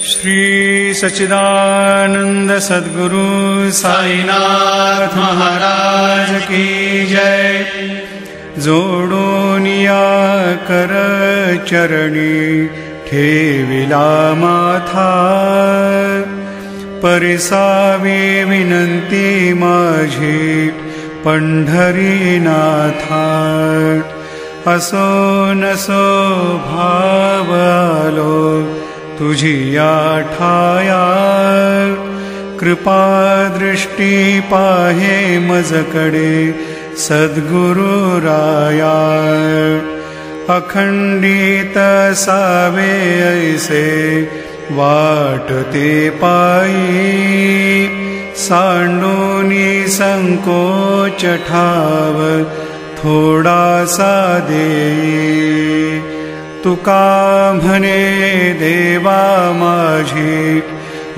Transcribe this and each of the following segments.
श्री सच्चिदानंद सद्गुरु साईनाथ महाराज की जय। जोडोनिया कर चरणी ठेविला माथा, परिसावी विनंती माझी पंढरीनाथा। असो नसो भाव आलो तुझी ठाया, कृपा दृष्टी पाहे मजकडे सद्गुरु राया। अखंडित सावे ऐसे वाटते पायी, सांडोनी संकोच ठाव थोडासा देई। तुका म्हणे देवा माझी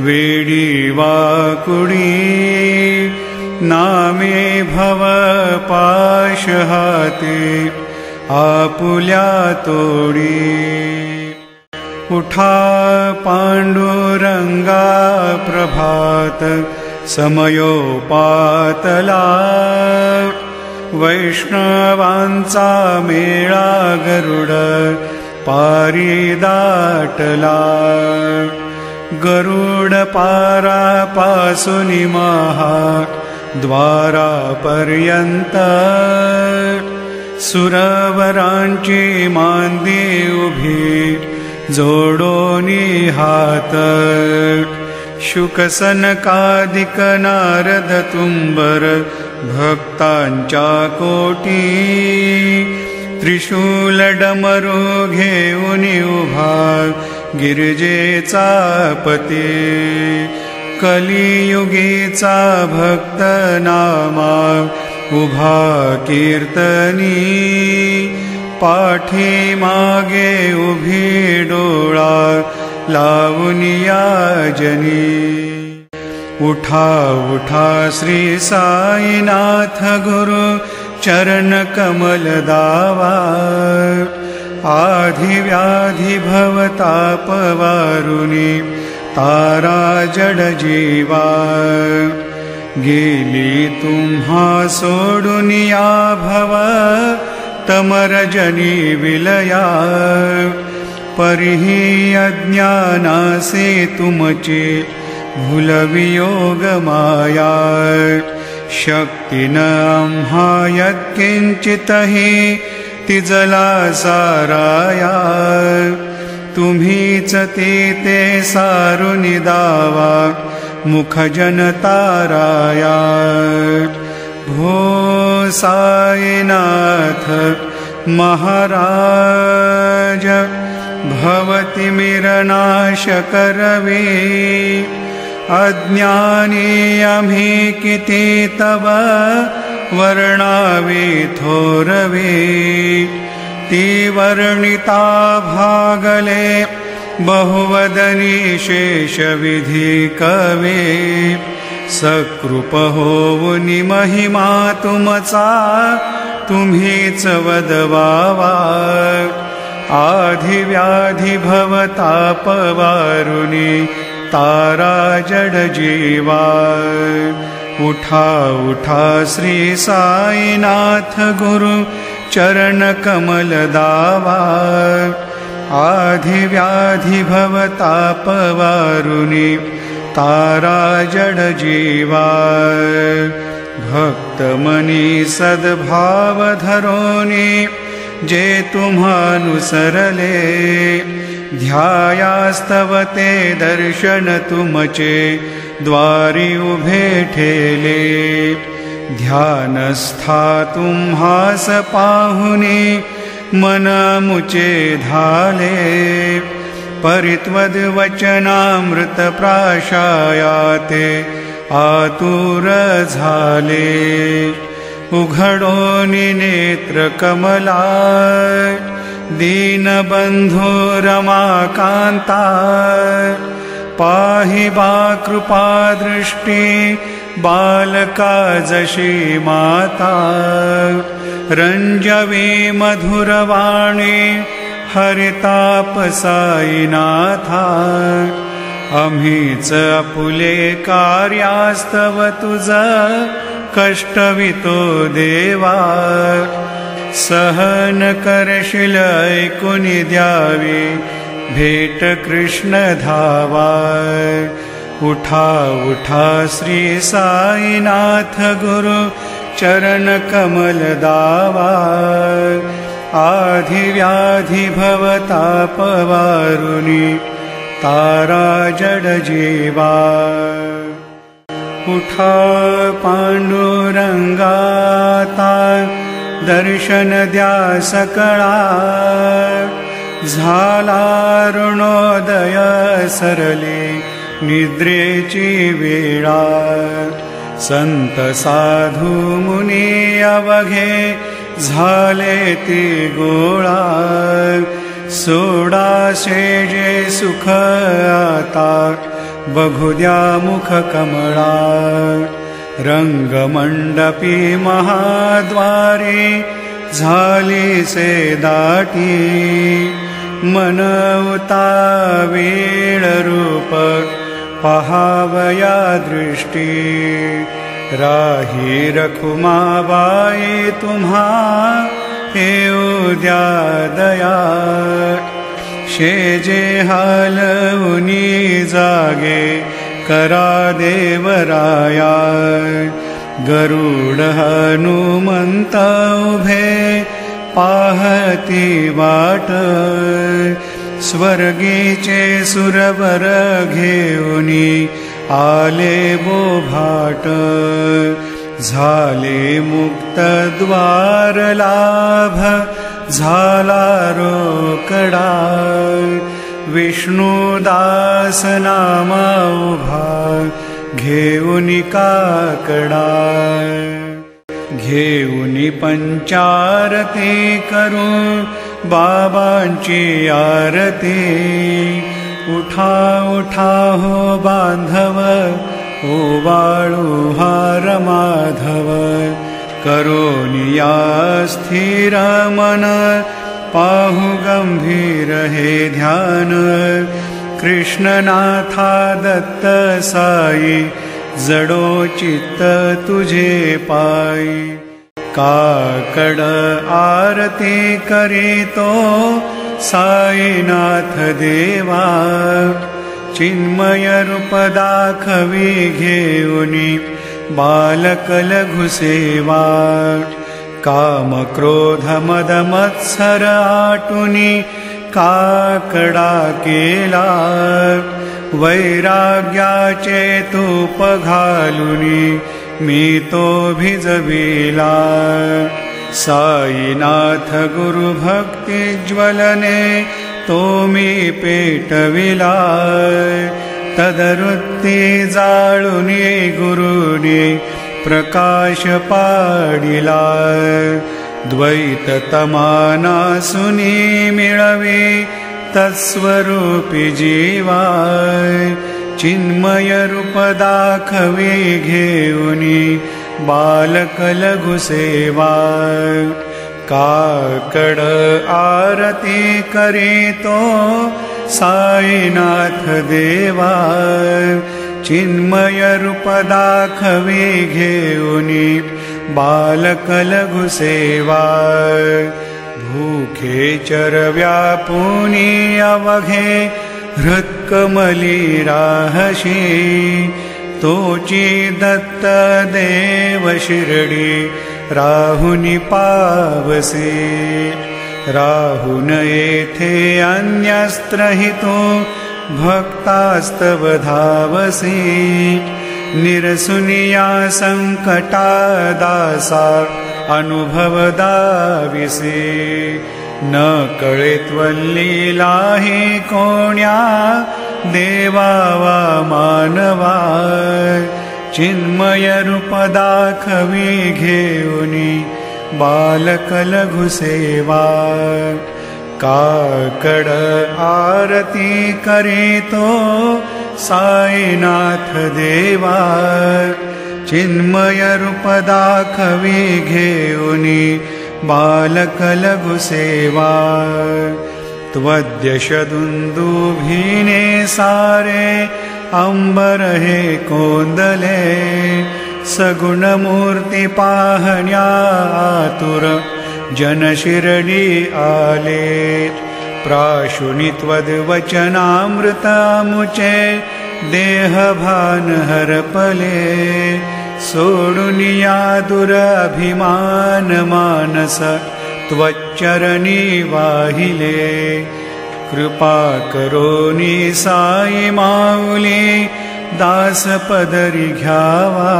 वेडी वाकुडी, नामे भव पाश हाते आपुल्या तोडी। उठा पांडुरंगा प्रभात समयोपातला, वैष्णवांचा मेळा गरुड पारी दाटला। गरुड पारापासूनी महा द्वारापर्यंत, सुरवरांची मांदी उभी जोडोनी हात। शुकसनकादिक नारद तुंबर भक्तांच्या कोटी, त्रिशूल डमरू घेऊन उभा गिरजेचा पती। कलियुगीचा भक्त नामा उभा कीर्तनी, पाठी मागे उभी डोळा लावूनिया जनी। उठा उठा श्री साईनाथ गुरु चरण कमल दावा, आधि व्याधि भवताप वारुनी तारा जड जीवा। गेली तुम्हा सोडुनिया भव तमरजनी विलया, परिही अज्ञानासे तुमचे भूलवियोग माया। शक्ती न आम्हा यत्किंचितहि तिजला साराया, तुम्हीच ते सारुनि दावा मुख जनताराया। भो साईनाथ महाराज भवति मिरनाश करवे, अज्ञानी आम्ही किती तव वर्णावे थोरवे। ती वर्णिता भागले बहुवदनी शेष विधी कवे, सकृप होऊनि महिमा तुमचा तुम्हीच वदवावा। आधि व्याधि भवताप वारुनी तारा जड जीवा। उठा उठा श्री साईनाथ गुरु चरण कमल दावा, आधि व्याधि भवताप वारुनी तारा जड जीवा। भक्त मनी सद्भाव धरोनी जे तुम्हानुसरले, ध्यायास्तवते दर्शन तुमचे द्वारी उभे ठेले। ध्यानस्था तुम्हास पाहुनी मन मुचे धाले, परित्वद वचनामृत प्राशायाते आतुर झाले। उघडोनि नेत्र कमला दीनबंधु रमाकांता, पाहि बा कृपा दृष्टी बालका जशी माता। रंजवी मधुरवाणी हरिताप साईनाथा, आम्हीच आपुले कार्यास्तव तुझा कष्टवितो देवा सहन करशील ऐकुनी द्यावी भेट कृष्ण धावा उठा उठा श्री साईनाथ गुरु चरण कमल दावा आधि व्याधि भवताप वारुणी तारा जड जीवा उठा पांडुरंगाता दर्शन द्या सकळा झाला ऋणोदय सरले निद्रेची वेळा संत साधू मुनी अवघे झाले ती गोळा सोडा शेजे सुख आता बघू द्या मुख कमळा रंगमंडपी महाद्वारे झाली से दाटी मनवता वेळ रूप पहावया दृष्टी राही रखुमाबाई तुम्हा येऊ द्या दया शेजे हालवुनी जागे करा देवराया गरुड हनुमंत उभे पाहती वाट स्वर्गीचे सुरवर घेऊनी आले बोभाट झाले मुक्त द्वार लाभ झाला रोकडा विष्णुदास नामा उभा घेऊनी काकडा घेऊनी पंचारती करू बाबांची आरती उठा उठा हो बांधव ओवाळू हार माधव करोनिया स्थिर मन पाहु गंभीर हे ध्यान कृष्णनाथा दत्त साई जडो चित्त तुझे पाई काकड आरती करीतो साईनाथ देवा चिन्मय रूप दाखवी घेऊनी बालकल घुसेवा काम क्रोध मद मत्सर आटुनी काकडा केला वैराग्याचे तूप घालुनी मी तो भिजविला साईनाथ गुरु भक्ती ज्वलने तो मी पेटविला तदरुत्ती जाळुनी गुरुनी प्रकाश पाडिला द्वैत तमाना सुनी मिळवी तत्स्वरूपी जीवा चिन्मय रूप दाखवी घेऊनी बालकल घुसेवा काकड आरती करीतो साईनाथ देवा चिन्मय रूप दाखवी घेऊनी बालकल घुसेवा भूखे चरव्यापुनी अवघे हृत्कमली राहशी तोची दत्त देव शिरडी राहुनी पावसे राहुन येथे अन्यस्त्रहितो भक्तास्तव धावसे निरसुनिया संकटा दासा अनुभव दाविसे न कळे त्वल्लीला हि कोण्या देवा वा मानवा चिन्मय रूप दाखवी घेऊनी बालकल घुसेवा काकड आरती करीतो साईनाथ देवा चिन्मय रूप दाखवी घेऊनी बालकल घुसेवा त्वद्यशदुन्दुभिने सारे अंबर हे कोंदले सगुण मूर्ती पाहण्या आतुर जन शिरडी आले प्राशुनी त्वद्वचनामृतामुचे देहभान हरपले सोडुनिया दुरभिमान मानस त्वच्चरणी वाहिले कृपा करोनी साई माऊली दास पदरी घ्यावा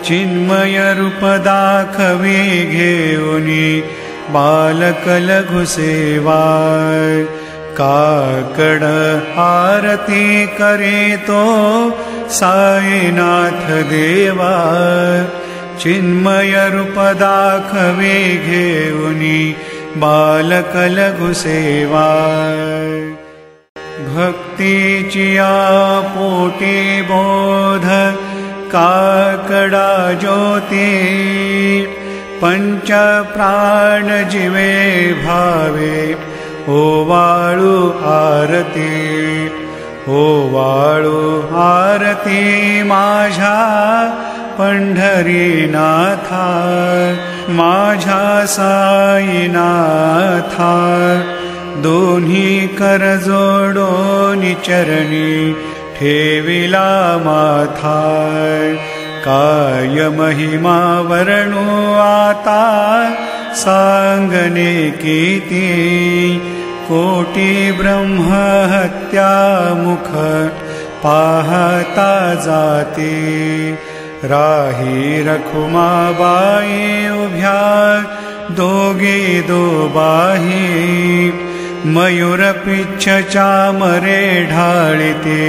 चिन्मय रूप दाखवी घेऊनी बालक लघु सेवा काकड आरती करीतो साईनाथ देवा चिन्मय रूप दाखवे घेऊनी बालक लघु सेवा भक्तीचिया पोटी बोध काकडा ज्योती पंच प्राण जीवे भावे ओवाळू आरती ओवाळू आरती माझ्या पंढरीनाथा माझ्या साईनाथा दोन्ही कर जोडोनी चरणी ठेविला माथा काय महिमा वर्णू आता सांगणे किती कोटी ब्रह्म हत्या मुख पाहता जाते राही रखुमाबाई उभ्या दोघी दोबाही मयूर पिच्छ चामरे ढाळीते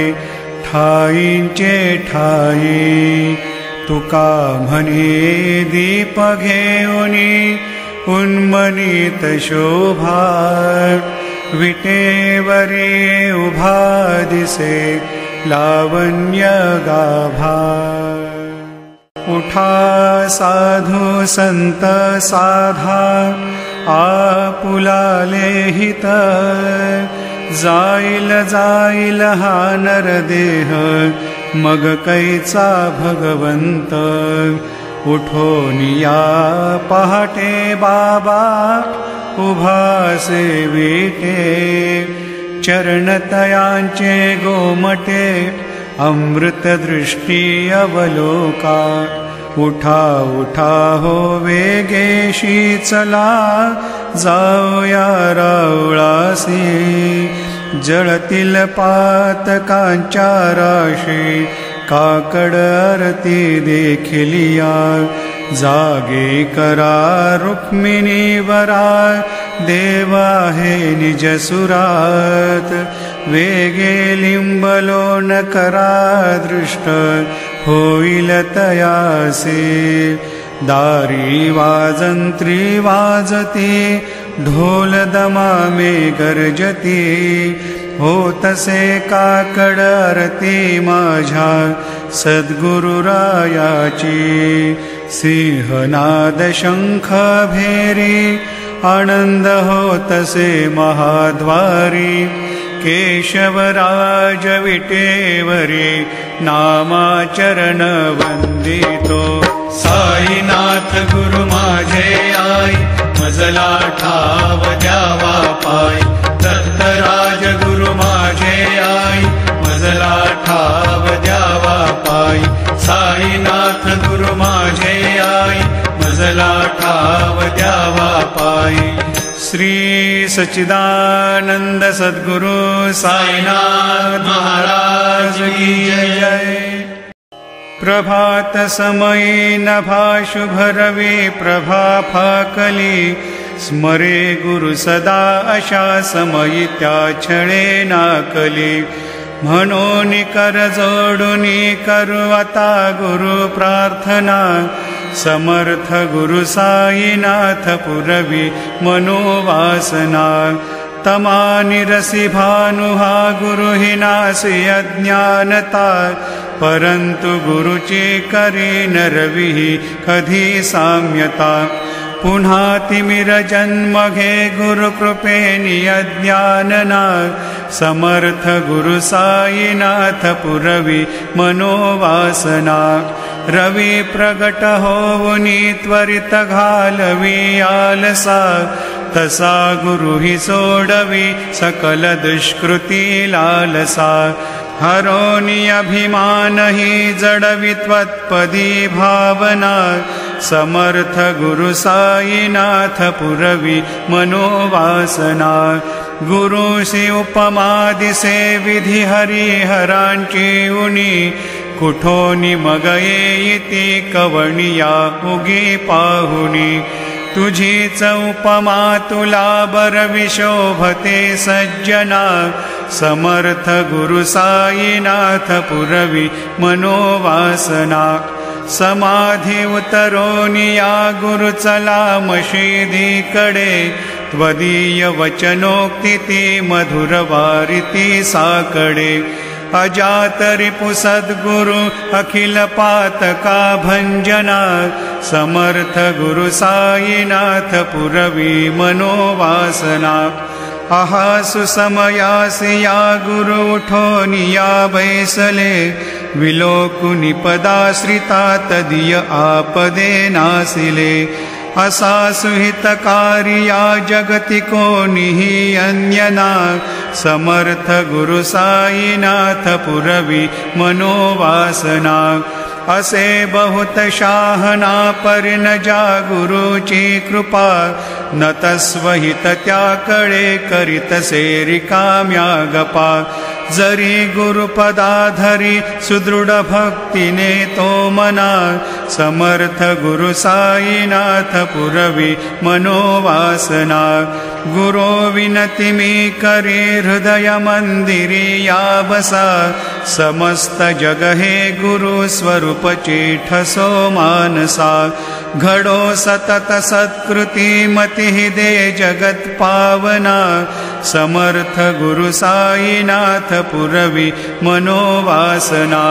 ठाईंचे ठाई तुका म्हणे दीप घेऊनी उन्मनीत शोभा विटेवरी उभा दिसे लावण्य गाभा उठा साधू संत साधा आपुलाले हित जाईल जाईल हा नरदेह मग कैचा भगवंत उठोनिया पहाटे बाबा उभा सेविटे चरणतयांचे गोमटे अमृत दृष्टी अवलोका उठा उठा हो वेगेशी चला जाऊया रावळासी जळतील पातकांच्या राशी काकड आरती देखिलिया जागे करा रुक्मिणी वरा देवा हे निज सुरात वेगे लिंबलो न करा दृष्ट होईल तयासे दारी वाजंत्री वाजती ढोल दमामे गर्जती होतसे काकड आरती माझ्या सद्गुरुरायाची सिंहनाद शंख भेरी आनंद होतसे महाद्वारी केशवराज विटेवरी नामाचरण वंदितो साईनाथ गुरु माझे आई मजला ठाव द्यावा पाय दत्तराज गुरु माझे आई मजला ठाव द्यावा पाय साईनाथ गुरु माझे आई मजला ठाव द्यावा पाय श्री सच्चिदानंद सद्गुरु साईनाथ महाराज की जय। प्रभात समये नभा शुभ रवी प्रभा फाकली स्मरे गुरु सदा अशा समयी त्या क्षणे नाकली म्हणून कर जोडूनी करू आता गुरु प्रार्थना समर्थ गुरु साईनाथ पुरवी मनोवासना तमानि रसी भानुहा गुरु हि नासी अज्ञानता परंतु गुरुची करी नरवी कधी साम्यता पुन्हा तिमिर जन्म घे गुरु कृपेनी अज्ञानना समर्थ गुरु साईनाथ पुरवी मनोवासना रवि प्रगट होवुनी त्वरित घालवी आलसा तसा गुरु ही सोडवी सकल दुष्कृती लालसा हरोनि अभिमान ही जडवी त्वत्पदी भावना समर्थ गुरु साईनाथ पुरवी मनोवासना गुरु से उपमा दिसे विधि हरिहरांची उनी कुठोनी मगये इति कवणिया उगी पाहुनी तुझीच उपमा तुला बरविशोभते सज्जना समर्थ गुरु साईनाथ पुरवी मनोवासना समाधी उतरोनिया गुरु चला मशीदी कडे त्वदीय वचनोक्ति मधुर वारिती साकडे अजात रिपु सद्गुरु अखिल पातका भंजना समर्थ गुरु साईनाथ पुरवी मनोवासना आहासु समयासिया गुरु उठोनिया बैसले विलोकुनि पदाश्रिता तदीय आपदे नासिले असासु हितकारिया जगति को निहि अन्यना समर्थ गुरु साईनाथ पुरवी मनोवासना असे बहुत शाहना पर न जा गुरु ची कृपा न तस्वहित त्याकडे करित से रिकाम्या गपा जरी गुरुपदाधरी सुदृढ भक्तीने तो मना समर्थ गुरु साईनाथ पुरवी मनोवासना गुरो विनती मी करे हृदय मंदिरी या बसा समस्त जग हे गुरु स्वरूप चेठसो मानसा घडो सतत सत्कृति मति दे जगत पावना समर्थ गुरु साईनाथ पुरवी मनोवासना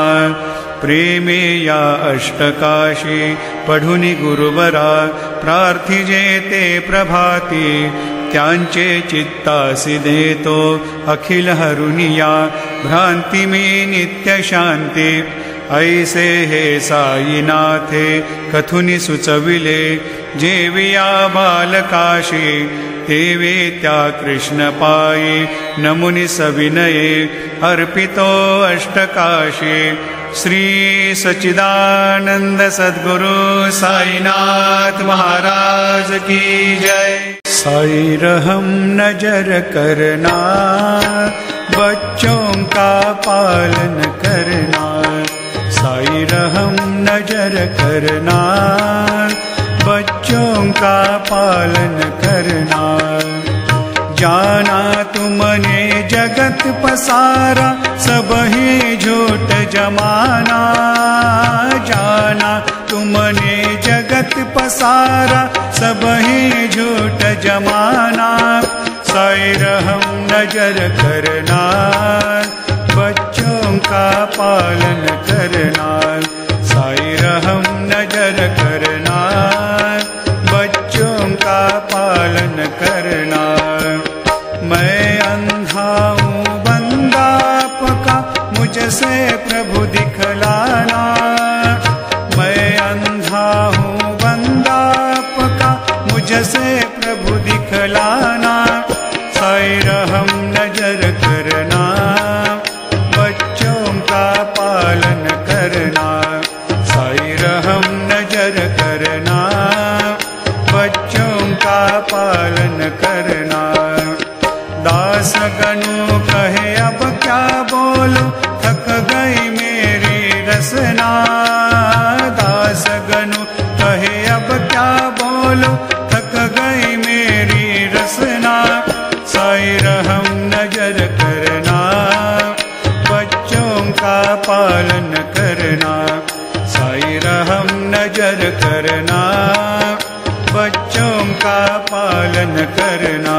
प्रेमे या अष्टकाशी पढुनी गुरुवरा प्रार्थिजे ते प्रभाती त्यांचे चित्तासी देतो अखिल हरुनिया भ्रांति में नित्य शांति ऐसे हे साईनाथे कथुनि सुचविले जेविया बालकाशी तेवे त्या कृष्ण पाये नमुनि सविनये अर्पितो अष्टकाशी श्री सच्चिदानंद सद्गुरु साईनाथ महाराज की जय। साई रहम नजर करना बच्चों का पालन करना साई रहम नजर करना बच्चों का पालन करना जाना तुमने जगत पसारा सब ही झूठ जमाना जाना तुमने जगत पसारा सब ही झूठ जमाना साई रहम नजर करना बच्चों का पालन करना साई रहम नजर करना बच्चों का पालन करना मैं अंधा हूँ बंदा आपका मुझसे प्रभु दिखलाना मैं अंधा हूँ बंदा आपका मुझसे प्रभु दिखलाना साई रहम नजर करना बच्चों का पालन करना साई रहम नजर करना बच्चों का पालन करना दास गनु कहे अब क्या बोलूं थक गई मेरी रसना दास गनु कहे अब क्या बोलूं थक गई मेरी रसना साई रहम नजर करना बच्चों का पालन करना साई रहम नजर करना बच्चों का पालन करना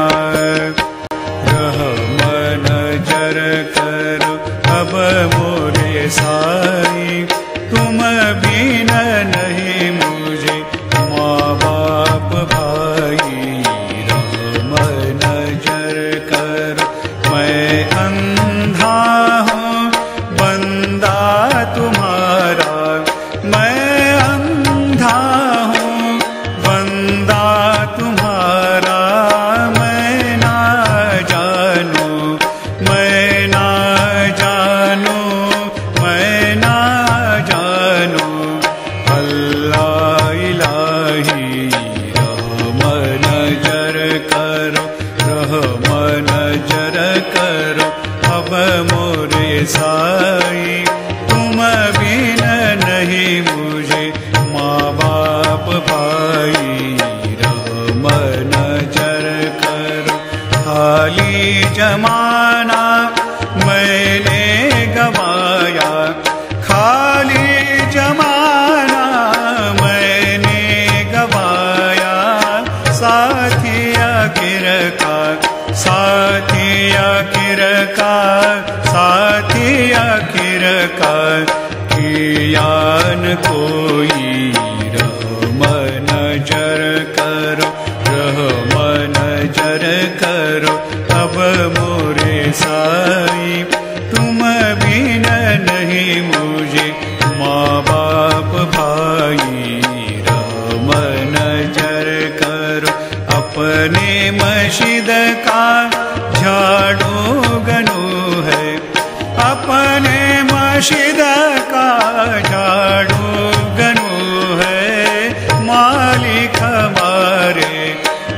रहम नजर करो अब मोरे साई तुम बिन नहीं मुझे माँ बाप भाई राम नजर करो। मैं अंधा हूँ बंदा तुम्हारा, मैं अंधा हूँ बंदा तुम्हारा। मैं ना जानू, मैं ना जानू, मैं ना जानू अल्लाह इलाही रहम नजर करो, रहम नजर करो अब मोरे साई। तुम बिन नहीं मुझे माँ बाप भाई रहम नजर करो। खाली जमाना मैंने गवाया, खाली जमाना मैंने गवाया। साथिया किरकार, साथिया किरकार, साथिया किरकार कियान कोई रहम नजर करो, रहम नजर करो अब मोरे साई। तुम बिन नहीं मुझे माँ बाप भाई रहम नजर करो। अपने मस्जिद का झाड़ू गनू है, अपने मस्जिद का झाड़ू गनू है। मालिक हमारे,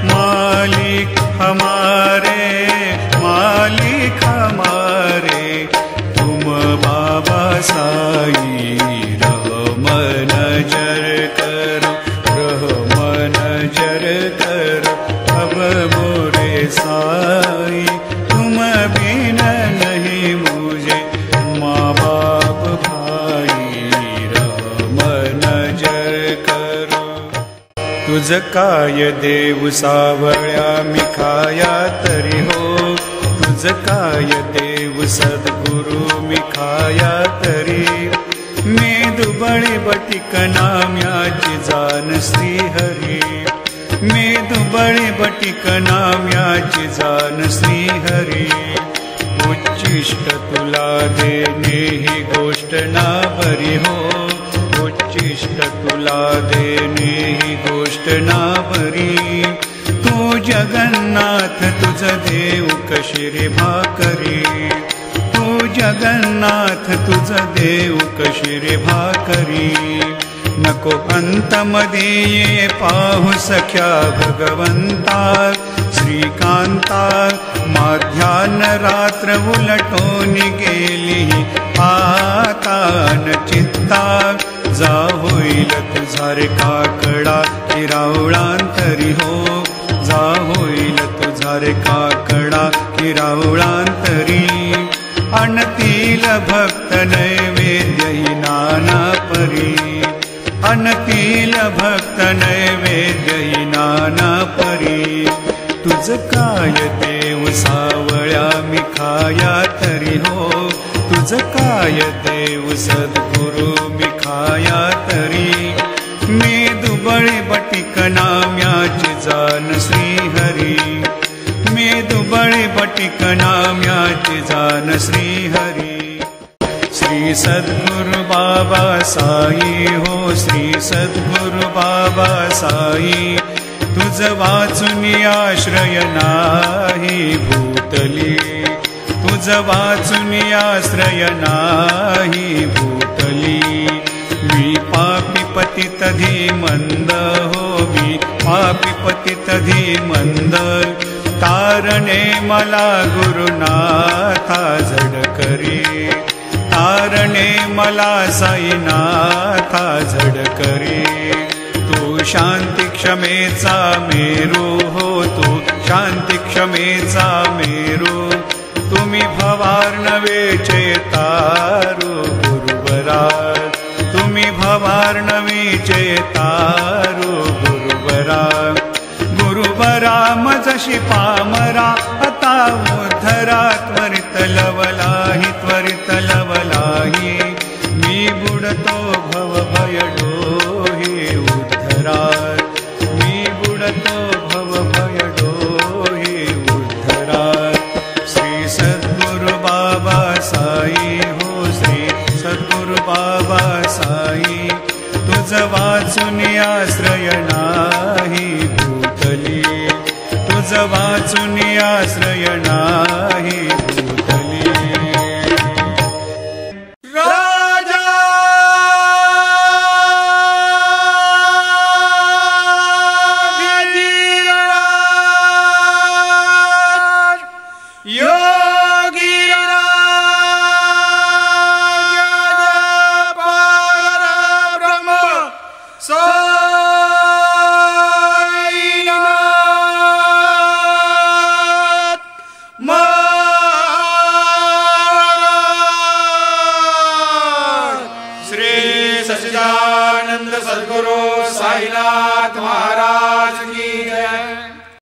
मालिक हमारे, मालिक हमारे तुम बाबा साई रहम नजर करो, रहम नजर करो अब मोरे साई। तुम बिन नहीं मुझे माँ बाप भाई रहम नजर करो। तुझ काय देव सावळ्या मिखाया तरी हो, तुझ काय देव सद्गुरु मिखाया तरी। मेदु बळी बटिक नाम्याची जाण श्रीहरी, मेदु बळी बटिक नाम्याची जाण श्रीहरी। उच्चिष्ट तुला देणे ही गोष्ट ना बरी हो, उच्चिष्ट तुला देणे ही गोष्ट ना बरी। तू जगन्नाथ तुझ देव कशी रे भाकरी, तू जगन्नाथ तुझ देव कशी रे भाकरी। नको अंतमध्ये ये पाहू सख्या भगवंता श्रीकांता। माध्यान रात्र उलटून गेली आता न चित्ता। जा होईल तुझा रे काकडा किरावळांतरी हो, जा होईल तुझा रे काकडा किरावळांतरी। अनतील भक्त नैवेद्य ही नाना परी, अनतील भक्त नैवेद्य ही नाना परी। तुझ काय देव सावळ्या मिखाया तरी हो, तुझ काय देव सद्गुरु मिखाया तरी। मेदु बळी बटिक नाम्याची जाण श्रीहरी, मेदु बळी बटिक नाम्याची जाण श्रीहरी। श्री सद्गुरु बाबा साई हो, श्री सद्गुरु बाबा साई। तुझ वाचून आश्रय नाही भूतली, तुझ वाचून आश्रय नाही भूतली। मी पापी पतित धीमंद हो, मी पापी पतित धीमंद। तारणे मला गुरुनाथा झडकरी, तारणे मला साईनाथा झडकरी। तू शांती क्षमेचा मेरू हो, तू शांती क्षमेचा मेरू। तुम्ही भवार्णवेचे तारू गुरुबरा, तुम्ही भवार्णवेचे तारू गुरुबरा। गुरुबरा मजशी पामरा आता उद्धरा। त्वरित लवलाही, त्वरित लवलाही। मी बुडतो भव भय डोही उद्धरा, मी बुडतो वाचून आश्रय नाही भूतली, तुझ वाचून आश्रय नाही भूतली।